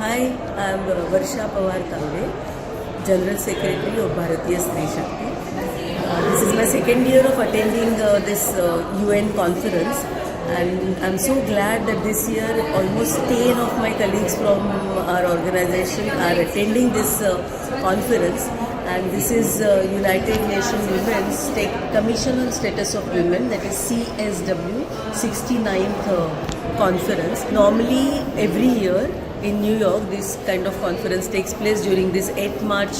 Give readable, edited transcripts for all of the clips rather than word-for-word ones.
Hi, I'm General Secretary of Bharateeya Stree Shakti. This is my second year of attending this UN conference, and I'm so glad that this year almost 10 of my colleagues from our organization are attending this conference. And this is United Nations Women's Commission on Status of Women, that is CSW 69th conference. Normally every year in New York this kind of conference takes place during this 8th March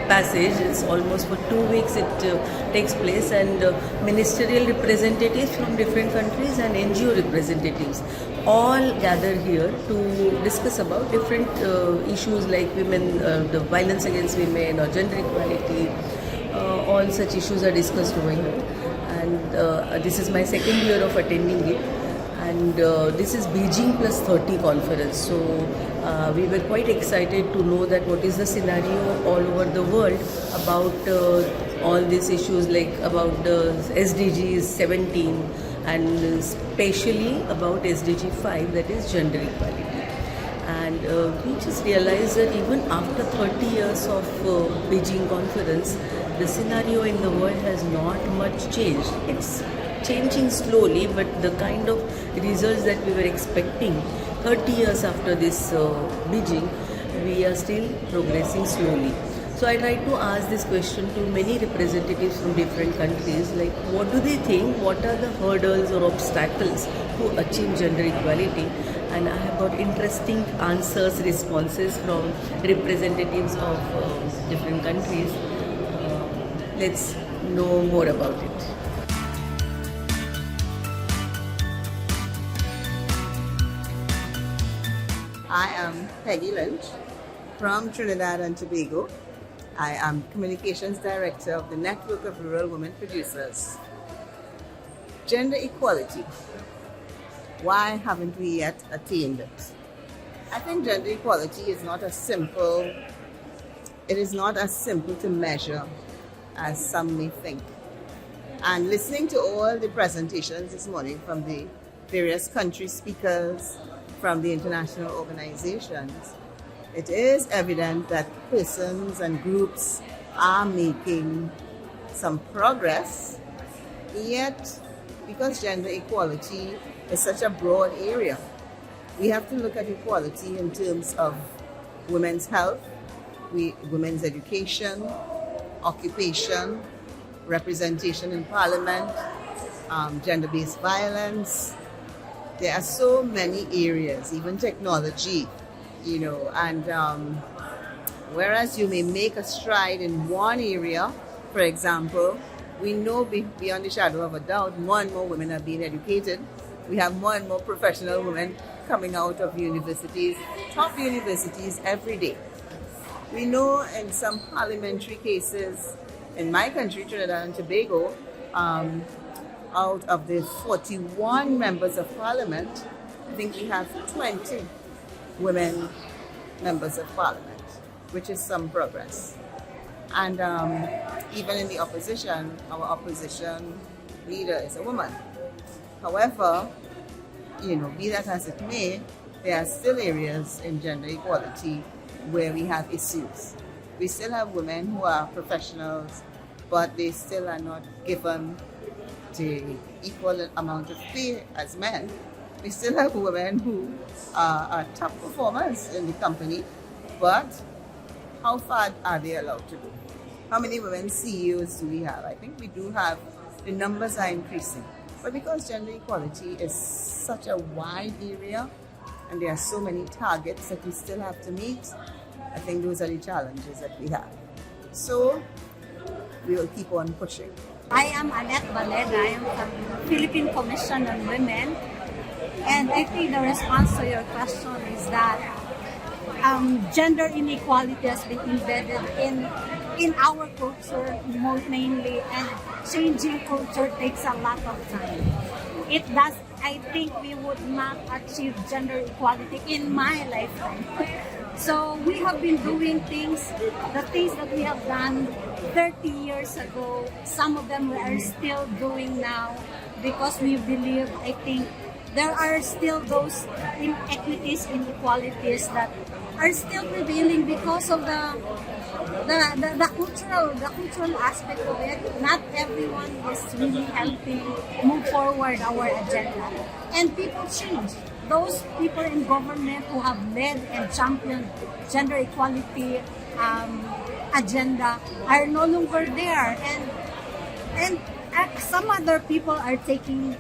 passage. It's almost for 2 weeks it takes place, and ministerial representatives from different countries and NGO representatives all gather here to discuss about different issues like women, the violence against women or gender equality. All such issues are discussed over here, and this is my second year of attending it. And this is Beijing plus 30 conference. So we were quite excited to know that what is the scenario all over the world about all these issues, like about the SDGs 17 and especially about SDG 5, that is gender equality. And we just realized that even after 30 years of Beijing conference, the scenario in the world has not much changed. It's changing slowly, but the kind of results that we were expecting 30 years after this Beijing, we are still progressing slowly. So I tried to ask this question to many representatives from different countries, like what do they think, what are the hurdles or obstacles to achieve gender equality? And I have got interesting answers, responses from representatives of different countries. Let's know more about it. I am Peggy Lynch from Trinidad and Tobago. I am Communications Director of the Network of Rural Women Producers. Gender equality. Why haven't we yet attained it? I think gender equality is not as simple to measure as some may think. And listening to all the presentations this morning from the various country speakers, from the international organizations, it is evident that persons and groups are making some progress, yet because gender equality is such a broad area, we have to look at equality in terms of women's health, women's education, occupation, representation in parliament, gender-based violence. There are so many areas, even technology, and whereas you may make a stride in one area, for example, we know beyond the shadow of a doubt, more and more women are being educated. We have more and more professional women coming out of universities, top universities every day. We know in some parliamentary cases, in my country, Trinidad and Tobago, out of the 41 members of parliament, I think we have 20 women members of parliament, which is some progress. And even in the opposition, our opposition leader is a woman. However, be that as it may, there are still areas in gender equality where we have issues. We still have women who are professionals, but they still are not given the equal amount of pay as men. We still have women who are top performers in the company, but how far are they allowed to go? How many women CEOs do we have? I think we do have, the numbers are increasing. But because gender equality is such a wide area and there are so many targets that we still have to meet, I think those are the challenges that we have. So we will keep on pushing. I am Oneda Cavalero. I am from Philippine Commission on Women. And I think the response to your question is that gender inequality has been embedded in our culture mainly, and changing culture takes a lot of time. I think we would not achieve gender equality in my lifetime. So we have been doing the things that we have done 30 years ago. Some of them we are still doing now because we believe, I think, there are still those inequities, inequalities that are still prevailing because of the cultural aspect of it. Not everyone is really helping move forward our agenda, and people change. Those people in government who have led and championed gender equality agenda are no longer there, and some other people are taking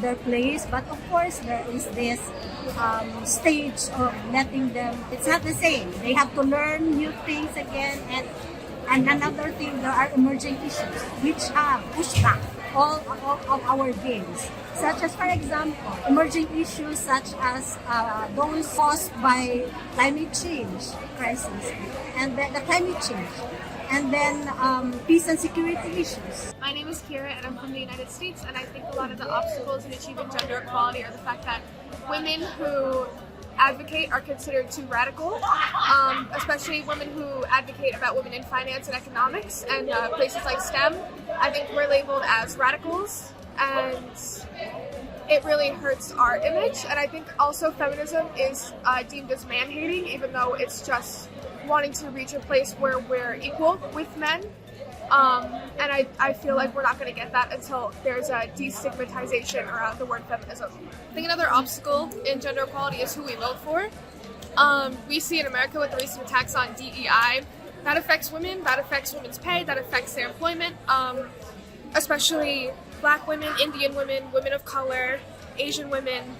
their place. But of course, there is this stage of letting them. It's not the same. They have to learn new things again, and another thing, there are emerging issues which have pushed back all of our gains, such as, for example, emerging issues such as those caused by climate change crisis, and then the climate change, and then peace and security issues. My name is Kira and I'm from the United States, and I think a lot of the obstacles in achieving gender equality are the fact that women who advocate are considered too radical, especially women who advocate about women in finance and economics and places like STEM. I think we're labeled as radicals, and it really hurts our image. And I think also feminism is deemed as man-hating, even though it's just wanting to reach a place where we're equal with men. And I feel like we're not going to get that until there's a destigmatization around the word feminism. I think another obstacle in gender equality is who we vote for. We see in America with the recent attacks on DEI, that affects women, that affects women's pay, that affects their employment, especially Black women, Indian women, women of color, Asian women.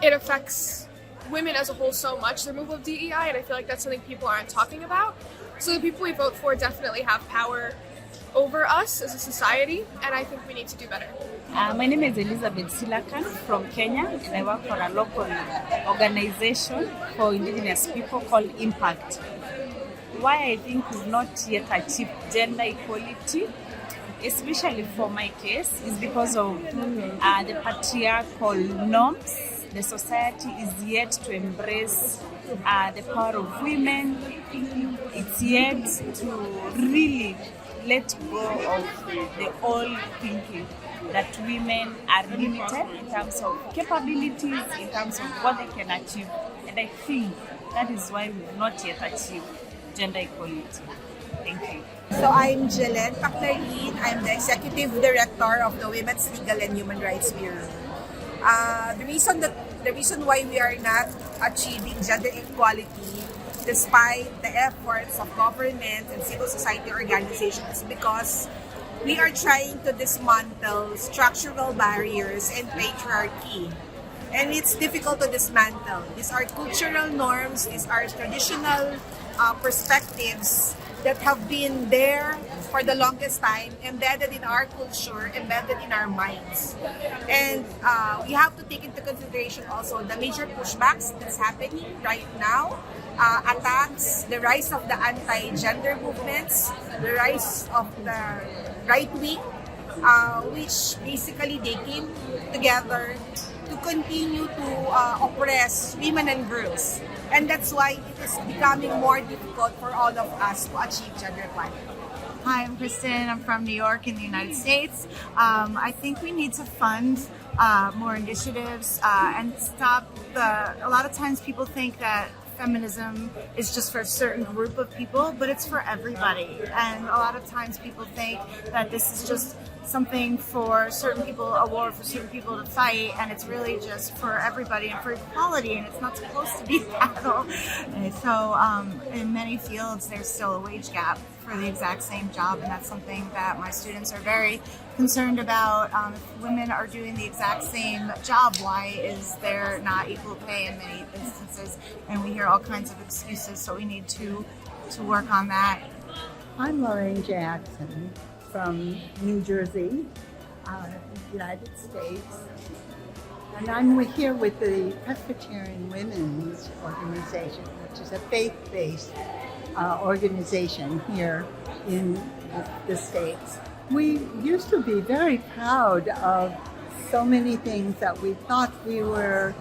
It affects women as a whole so much, the removal of DEI, and I feel like that's something people aren't talking about. So the people we vote for definitely have power over us as a society, and I think we need to do better. My name is Elizabeth Silakan from Kenya, and I work for a local organization for indigenous people called Impact. Why I think we've not yet achieved gender equality, especially for my case, is because of the patriarchal norms. The society is yet to embrace the power of women. It's yet to really let go of the old thinking that women are limited in terms of capabilities, in terms of what they can achieve. And I think that is why we've not yet achieved gender equality. Thank you. So I'm Jelen Paclarin. I'm the Executive Director of the Women's Legal and Human Rights Bureau. The reason why we are not achieving gender equality despite the efforts of government and civil society organizations, because we are trying to dismantle structural barriers and patriarchy. And it's difficult to dismantle. These are cultural norms, these are traditional perspectives that have been there for the longest time, embedded in our culture, embedded in our minds. And we have to take into consideration also the major pushbacks that's happening right now, attacks, the rise of the anti-gender movements, the rise of the right wing, which basically they came together to continue to oppress women and girls. And that's why it is becoming more difficult for all of us to achieve gender equality. Hi, I'm Kristen. I'm from New York in the United States. I think we need to fund more initiatives and stop a lot of times people think that feminism is just for a certain group of people, but it's for everybody. And a lot of times people think that this is just something for certain people, a war for certain people to fight, and it's really just for everybody and for equality, and it's not supposed to be a battle. And so in many fields there's still a wage gap for the exact same job, and that's something that my students are very concerned about. If women are doing the exact same job, why is there not equal pay in many instances? And we hear all kinds of excuses, so we need to work on that. I'm Lorraine Jackson from New Jersey, United States. And I'm here with the Presbyterian Women's Organization, which is a faith-based organization here in the States. We used to be very proud of so many things that we thought we were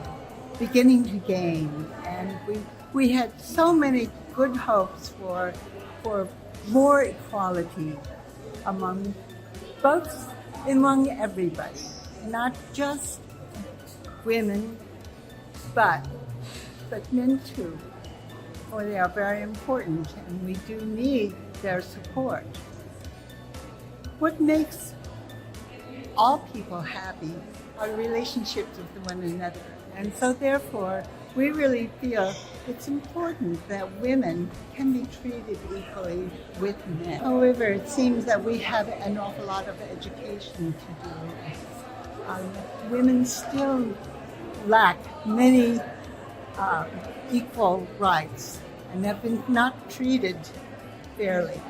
beginning to gain. And we had so many good hopes for more equality among everybody. not just women, but men too, for they are very important and we do need their support. What makes all people happy are relationships with one another. And so therefore, we really feel it's important that women can be treated equally with men. However, it seems that we have an awful lot of education to do. Women still lack many equal rights and have been not treated fairly.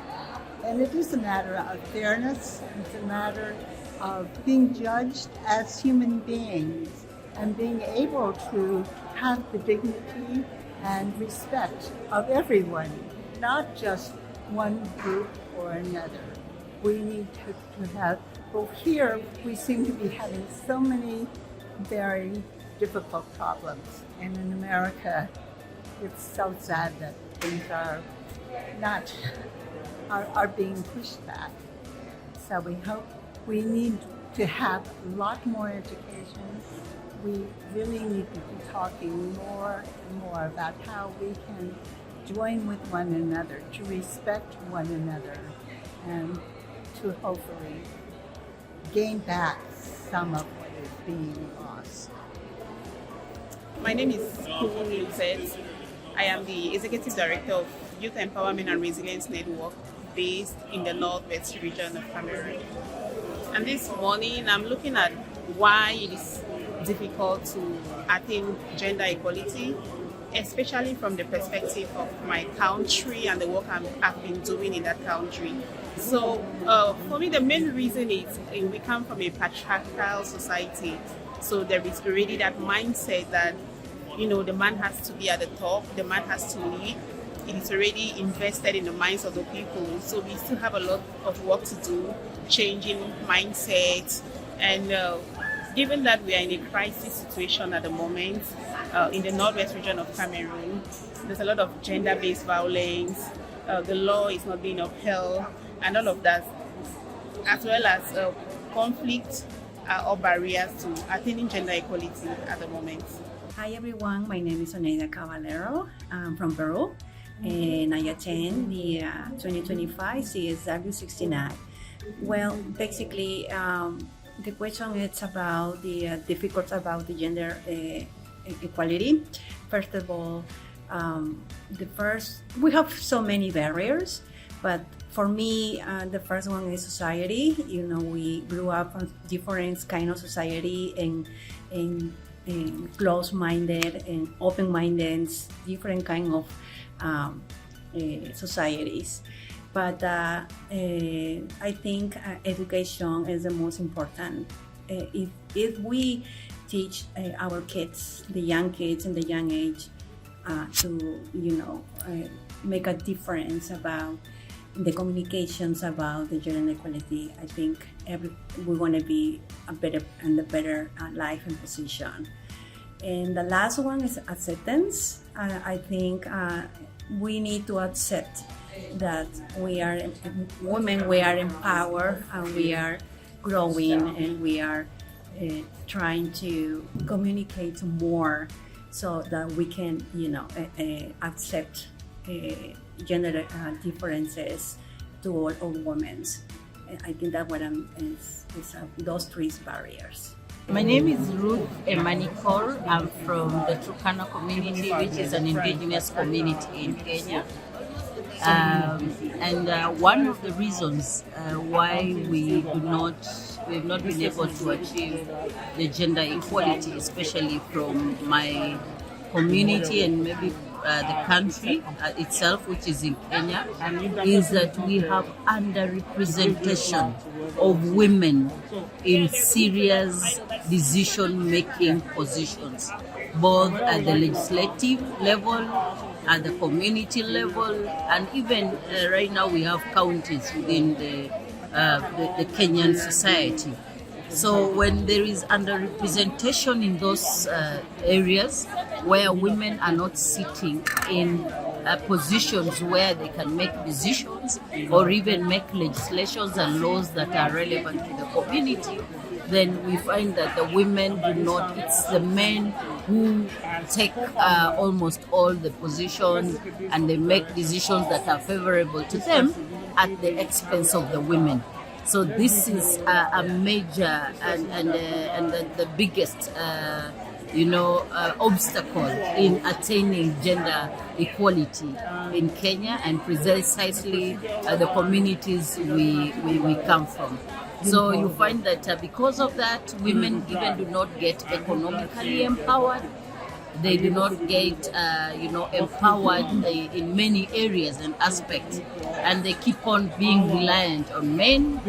And it is a matter of fairness, it's a matter of being judged as human beings and being able to have the dignity and respect of everyone, not just one group or another. We need to have, well, here we seem to be having so many very difficult problems. And in America, it's so sad that things are being pushed back. So we hope we need to have a lot more education. We really need to be talking more and more about how we can join with one another, to respect one another, and to hopefully gain back some of what is being lost. My name is Kun Luset. I am the Executive Director of Youth Empowerment and Resilience Network based in the Northwest region of Cameroon. And this morning I'm looking at why it is difficult to attain gender equality, especially from the perspective of my country and the work I've been doing in that country. So for me, the main reason is we come from a patriarchal society. So there is already that mindset that, you know, the man has to be at the top, the man has to lead. It is already invested in the minds of the people. So we still have a lot of work to do, changing mindset. And given that we are in a crisis situation at the moment, in the Northwest region of Cameroon, there's a lot of gender-based violence, the law is not being upheld, and all of that, as well as conflict or barriers to attaining gender equality at the moment. Hi everyone, my name is Oneda Cavalero. I'm from Peru, and I attend the 2025 CSW 69. Well, basically, the question is about the difficulties about the gender equality. First of all, we have so many barriers, but for me, the first one is society. You know, we grew up in different kind of society and close-minded and open-minded, different kind of societies. But I think education is the most important. If we teach our kids, the young kids in the young age, to make a difference about the communications about the gender equality, I think we want to be a better life and position. And the last one is acceptance. I think we need to accept that we are women, we are empowered, and we are growing, and we are trying to communicate more so that we can, accept gender differences toward all women. I think that what is those three barriers. My name is Ruth Emanor. I'm from the Turkana community, which is an indigenous community in Kenya. And one of the reasons why we have not been able to achieve the gender equality, especially from my community and maybe the country itself, which is in Kenya, is that we have underrepresentation of women in serious decision-making positions, both at the legislative level, at the community level, and even right now we have counties within the Kenyan society. So when there is underrepresentation in those areas where women are not sitting in positions where they can make decisions or even make legislations and laws that are relevant to the community, then we find that the women do not, it's the men who take almost all the positions, and they make decisions that are favorable to them at the expense of the women. So this is a major and the biggest obstacle in attaining gender equality in Kenya, and precisely the communities we come from. So you find that because of that, women even do not get economically empowered. They do not get, empowered in many areas and aspects, and they keep on being reliant on men,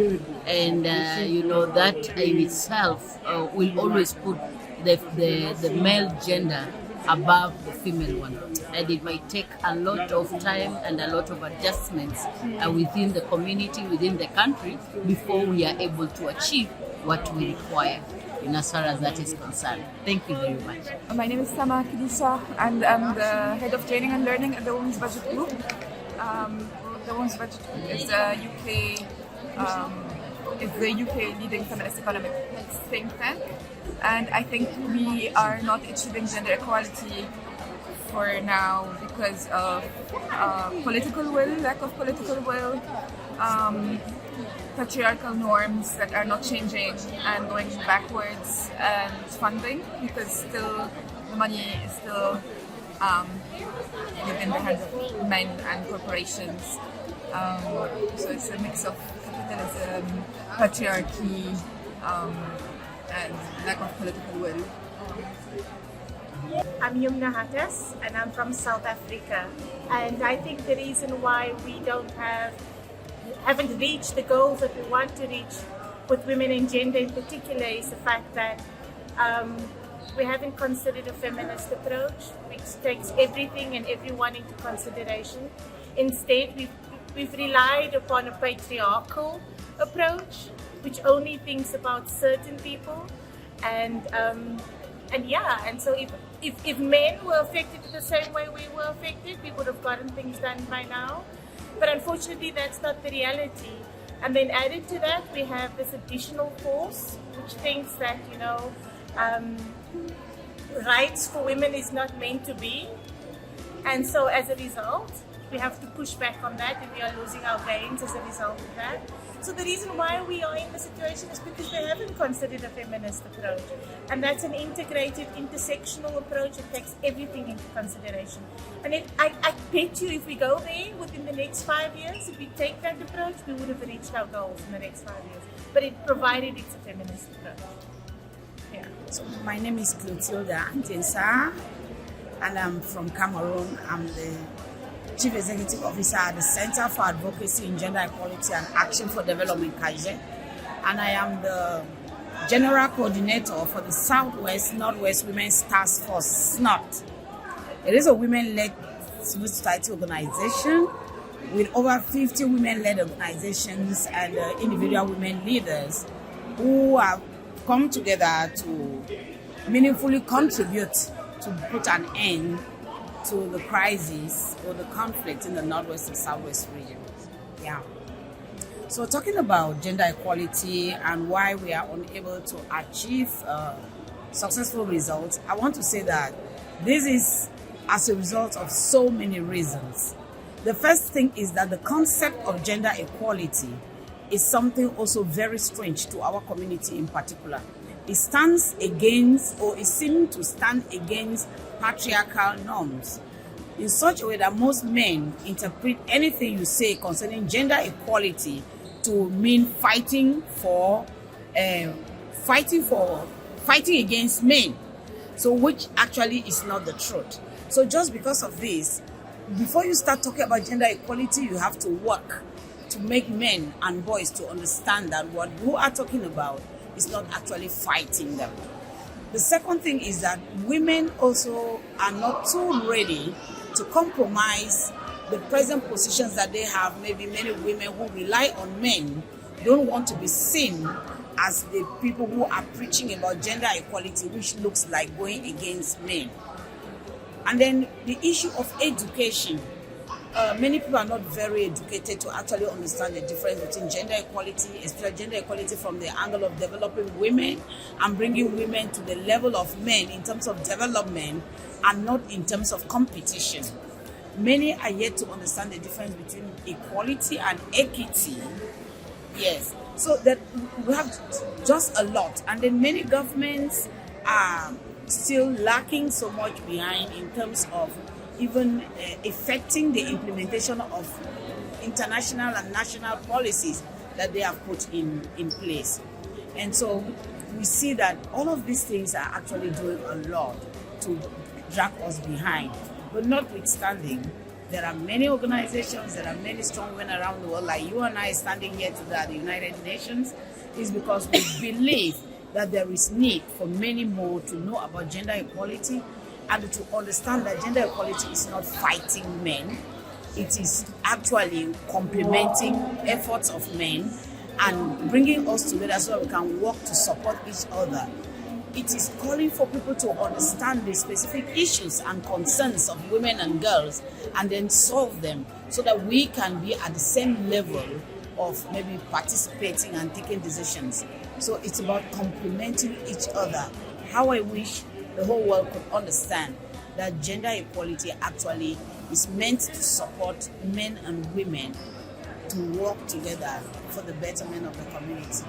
and that in itself will always put the male gender above the female one, and it might take a lot of time and a lot of adjustments within the community, within the country, before we are able to achieve what we require in as far as that is concerned. Thank you very much. My name is Kisha, and I'm the head of training and learning at the Women's Budget Group. The Women's Budget Group is the UK leading feminist economic think tank, and I think we are not achieving gender equality for now because of political will, lack of political will, patriarchal norms that are not changing and going backwards, and funding, because still the money is still within the hands of men and corporations. So it's a mix of capitalism, patriarchy, and lack of political will. I'm Yumna Hatas, and I'm from South Africa. And I think the reason why we haven't reached the goals that we want to reach with women and gender in particular is the fact that we haven't considered a feminist approach, which takes everything and everyone into consideration. Instead, we've relied upon a patriarchal approach, which only thinks about certain people. And so if men were affected the same way we were affected, we would have gotten things done by now. But unfortunately, that's not the reality. And then added to that, we have this additional force which thinks that, rights for women is not meant to be. And so as a result, we have to push back on that, and we are losing our gains as a result of that. So the reason why we are in the situation is because we haven't considered a feminist approach. And that's an integrated, intersectional approach that takes everything into consideration. And I bet you if we go there within the next 5 years, if we take that approach, we would have reached our goals in the next 5 years. But provided it's a feminist approach. Yeah. So my name is Gatilda Anta, and I'm from Cameroon. I'm the Chief Executive Officer at the Center for Advocacy in Gender Equality and Action for Development, Kisha, and I am the General Coordinator for the Southwest Northwest Women's Task Force, SNOT. It is a women-led civil society organization with over 50 women-led organizations and individual women leaders who have come together to meaningfully contribute to put an end to the crisis or the conflict in the Northwest and Southwest regions. Yeah. So talking about gender equality and why we are unable to achieve successful results, I want to say that this is as a result of so many reasons. The first thing is that the concept of gender equality is something also very strange to our community in particular. It stands against, or it seems to stand against, patriarchal norms in such a way that most men interpret anything you say concerning gender equality to mean fighting against men. So which actually is not the truth. So just because of this, before you start talking about gender equality, you have to work to make men and boys to understand that what you are talking about is not actually fighting them. The second thing is that women also are not too ready to compromise the present positions that they have. Maybe many women who rely on men don't want to be seen as the people who are preaching about gender equality, which looks like going against men. And then the issue of education. many people are not very educated to actually understand the difference between gender equality, especially gender equality from the angle of developing women and bringing women to the level of men in terms of development and not in terms of competition. Many are yet to understand the difference between equality and equity. Yes, so that we have just a lot, and then many governments are still lacking so much behind in terms of even effecting the implementation of international and national policies that they have put in place. And so we see that all of these things are actually doing a lot to drag us behind. But notwithstanding, there are many organizations, there are many strong women around the world, like you and I standing here today at the United Nations, is because we believe that there is need for many more to know about gender equality and to understand that gender equality is not fighting men. It is actually complementing efforts of men and bringing us together so that we can work to support each other. It is calling for people to understand the specific issues and concerns of women and girls and then solve them so that we can be at the same level of maybe participating and taking decisions. So it's about complementing each other. How I wish the whole world could understand that gender equality actually is meant to support men and women to work together for the betterment of the community.